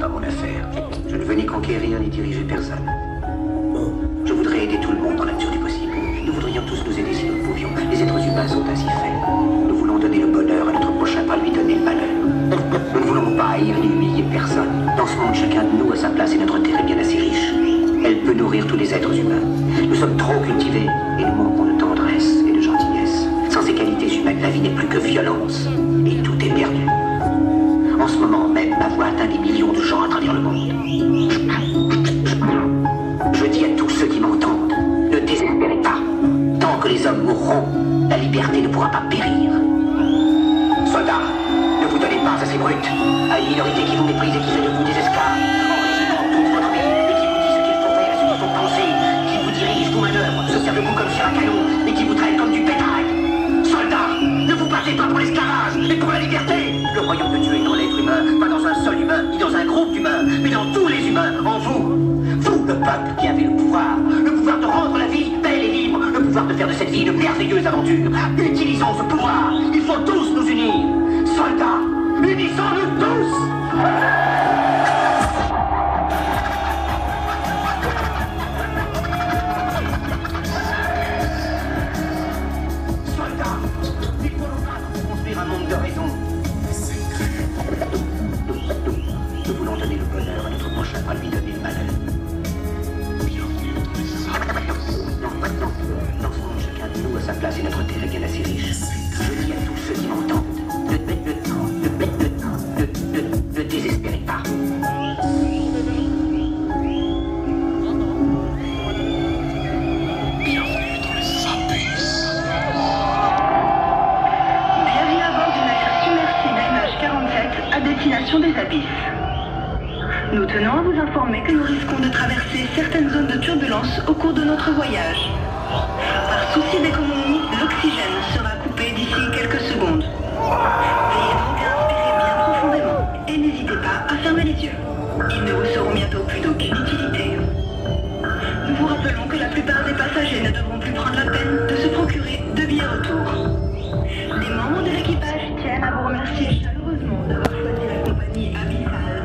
pas mon affaire. Je ne veux ni conquérir ni diriger personne. Je voudrais aider tout le monde dans la mesure du possible. Nous voudrions tous nous aider si nous le pouvions. Les êtres humains sont ainsi faits. Nous voulons donner le bonheur à notre prochain, pas lui donner le malheur. Nous ne voulons pas haïr ni humilier personne. Dans ce monde, chacun de nous a sa place et notre terre est bien assez riche. Elle peut nourrir tous les êtres humains. Nous sommes trop cultivés et nous manquons de tendresse et de gentillesse. Sans ces qualités humaines, la vie n'est plus que violence. Et tout est perdu. En ce moment même, ma voix atteint des millions de gens à travers le monde. Je dis à tous ceux qui m'entendent, ne désespérez pas. Tant que les hommes mourront, la liberté ne pourra pas périr. Soldats, ne vous donnez pas à ces brutes, à une minorité qui vous méprise et qui fait de vous des esclaves, enrichissant toute votre vie, et qui vous dit ce qu'il faut faire et ce qu'il faut penser, qui vous dirige, vous manœuvre, se sert de vous comme sur un canon, et qui vous traite comme du bétail. Soldats, ne vous battez pas pour l'esclavage, mais pour la liberté. Le royaume de Dieu est dans l'être humain, pas dans un seul humain, ni dans un groupe d'humains, mais dans tous les humains, en vous. Vous, le peuple qui avez le pouvoir de rendre la vie belle et libre, le pouvoir de faire de cette vie une merveilleuse aventure. Utilisons ce pouvoir, il faut tous nous unir. Soldats, unissons-nous tous. Soldats, il faut nous battre pour construire un monde de raison. Nous voulons donner le bonheur à notre prochain, pas lui donner le malheur. Dans ce monde, chacun de nous a sa place et notre terre est bien assez riche. Je dis à tous ceux qui m'entendent, ne désespérez pas. Bienvenue dans les abysses. Bienvenue à bord du navire submersible MH47 à destination des abysses. Nous tenons à vous informer que nous risquons de traverser certaines zones de turbulence au cours de notre voyage. Par souci d'économie, l'oxygène sera coupé d'ici quelques secondes. Veuillez donc inspirer bien profondément et n'hésitez pas à fermer les yeux. Ils ne vous seront bientôt plus d'aucune utilité. Nous vous rappelons que la plupart des passagers ne devront plus prendre la peine de se procurer de billets retour. Les membres de l'équipage tiennent à vous remercier chaleureusement d'avoir choisi la compagnie abyssale,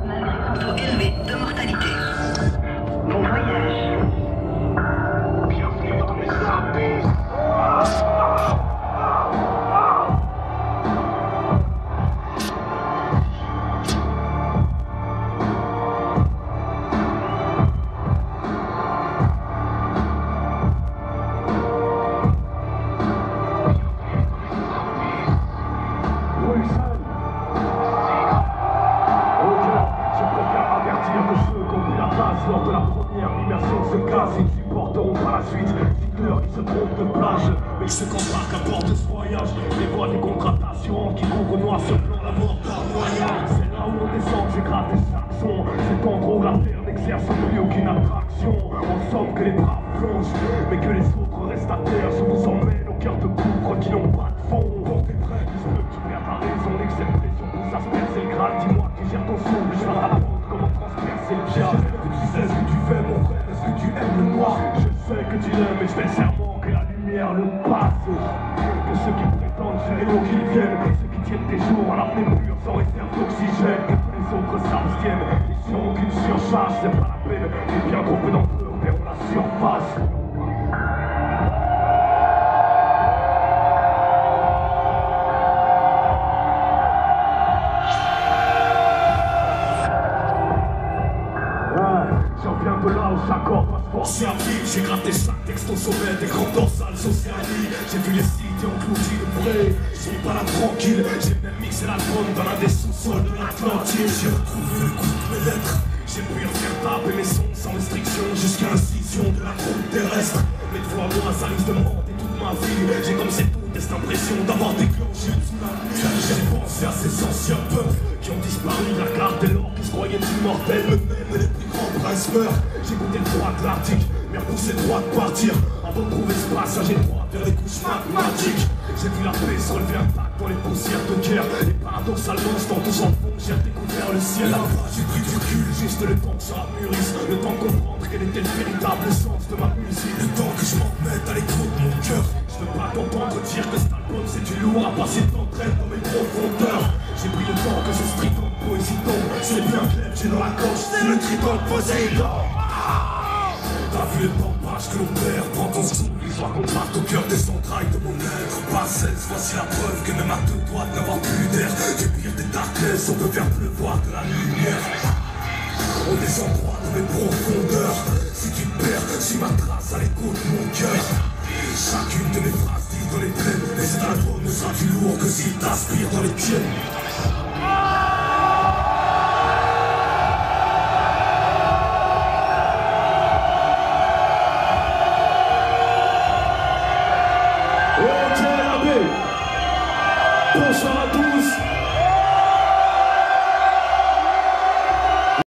malgré son taux élevé de mortalité. Bon voyage. Bienvenue dans les abysses. Lors de la première immersion se casse, ils supporteront par la suite. Dites-leur qu'ils se trompent de plage, mais ceux qu'embarquent à bord de ce voyage, les voies des contrats d'assurance qui couvrent noir sur blanc la mort par noyade. C'est là où on descend, j'ai gratté chaque son. C'est en trop la terre n'exerce plus aucune attraction. En somme que les braves plongent, mais que les autres restent à terre. Je vous emmène au cœur de gouffres qui n'ont pas de fond. Portez prêt, il se peut que tu perds ta raison et que cette pression pousse à se percer le grade. Dis-moi qui gère ton son, je vais t'apprendre comment transpercer le diable. Tu sais ce que tu fais mon frère, est-ce que tu aimes le noir? Je sais que tu l'aimes et je fais serment que la lumière le passe. Que ceux qui prétendent gérer l'eau qu'ils viennent, ceux qui tiennent des jours à l'apnée pure sans réserve d'oxygène. Que tous les autres s'abstiennent, ils n'ont aucune surcharge, c'est pas la peine. Et bien trop peu d'entre eux verront la surface. J'en viens de là où chaque corps va se forcer à vivre. J'ai gratté chaque texte au sommet des grands dorsales Océanie. J'ai vu les cités englouties de près. J'ai mis pas là tranquille. J'ai même mixé la drone dans l'un des sous-sols de l'Atlantide. J'ai retrouvé le goût de mes lettres. J'ai pu en faire taper mes sons sans restriction jusqu'à l'incision de la croûte terrestre. Mais de fois moi ça risque de monter toute ma vie. J'ai comme cette cette impression d'avoir déclenché une tsunami. J'ai pensé à ces anciens peuples qui ont disparu de la carte dès lors qu'ils se croyaient immortels. Eux-mêmes les plus grands princes meurent. J'ai goûté le droit de l'Arctique, mais repoussé le droit de partir. Avant de trouver ce passage étroit vers les couches mathématiques. J'ai vu la paix se relever intacte dans les poussières de guerre. Et paradoxalement, c'est en touchant le fond, j'ai découvert le ciel. Là-bas, j'ai pris du recul, juste le temps que ça mûrisse. Le temps de comprendre quel était le véritable sens de ma musique. Le temps que je m'en remette à l'écoute de mon cœur. Je veux pas t'entendre dire que cet album c'est du lourd à passer d'entraîne dans mes profondeurs. J'ai pris le temps que ce strident poésie tombe, c'est bien clair, j'ai dans la gorge, c'est le triton de Poséidon. T'as vu les pampages que l'on perd, prends ton souffle, l'histoire qu'on parte au cœur des entrailles de mon être. Pas 16, voici la preuve que même à deux doigts de n'avoir plus d'air. Du pire des darkness, on peut faire pleuvoir de la lumière. On descend droit dans mes profondeurs. Si tu perds, suis ma trace à l'écoute de mon cœur. Chacune de mes phrases dit dans les plaines, et c'est un drôle ne sera plus lourd que si t'aspires dans les tiennes.